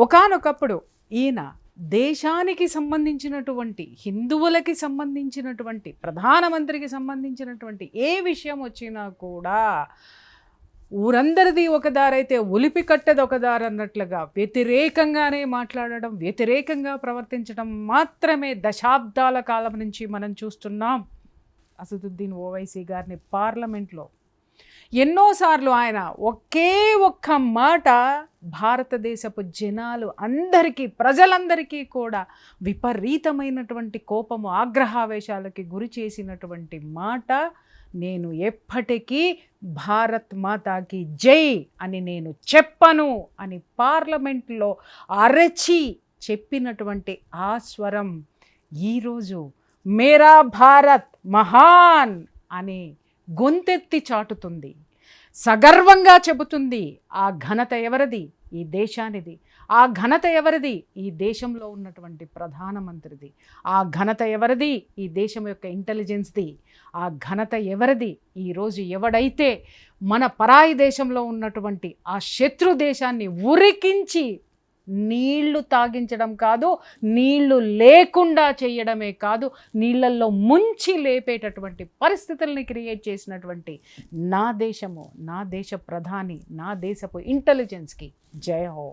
ఒకానొకప్పుడు ఈయన దేశానికి సంబంధించినటువంటి, హిందువులకి సంబంధించినటువంటి, ప్రధానమంత్రికి సంబంధించినటువంటి ఏ విషయం వచ్చినా కూడా ఊరందరిది ఒక దారైతే ఉలిపి కట్టెది ఒక దారి అన్నట్లుగా వ్యతిరేకంగానే మాట్లాడడం, వ్యతిరేకంగా ప్రవర్తించడం మాత్రమే దశాబ్దాల కాలం నుంచి మనం చూస్తున్నాం. అసదుద్దీన్ ఓవైసీ గారిని పార్లమెంట్లో ఎన్నోసార్లు ఆయన ఒకే ఒక్క మాట భారతదేశపు జనాలు అందరికీ, ప్రజలందరికీ కూడా విపరీతమైనటువంటి కోపము, ఆగ్రహావేశాలకి గురి చేసినటువంటి మాట, నేను ఎప్పటికీ భారత్ మాతాకి జై అని నేను చెప్పను అని పార్లమెంట్లో అరచి చెప్పినటువంటి ఆ స్వరం ఈరోజు మేరా భారత్ మహాన్ అని గొంతెత్తి చాటుతుంది, సగర్వంగా చెబుతుంది. ఆ ఘనత ఎవరిది? ఈ దేశానిది. ఆ ఘనత ఎవరిది? ఈ దేశంలో ఉన్నటువంటి ప్రధానమంత్రిది. ఆ ఘనత ఎవరిది? ఈ దేశం యొక్క ఇంటెలిజెన్స్ది. ఆ ఘనత ఎవరిది? ఈరోజు ఎవడైతే మన పరాయి దేశంలో ఉన్నటువంటి ఆ శత్రు దేశాన్ని ఉరికించి నీళ్లు తాగించడం కాదు, నీళ్లు లేకుండా చేయడమే కాదు, నీళ్ళల్లో ముంచి లేపేటటువంటి పరిస్థితుల్ని క్రియేట్ చేసినటువంటి నా దేశము, నా దేశ ప్రధాని, నా దేశపు ఇంటెలిజెన్స్కి జై హో.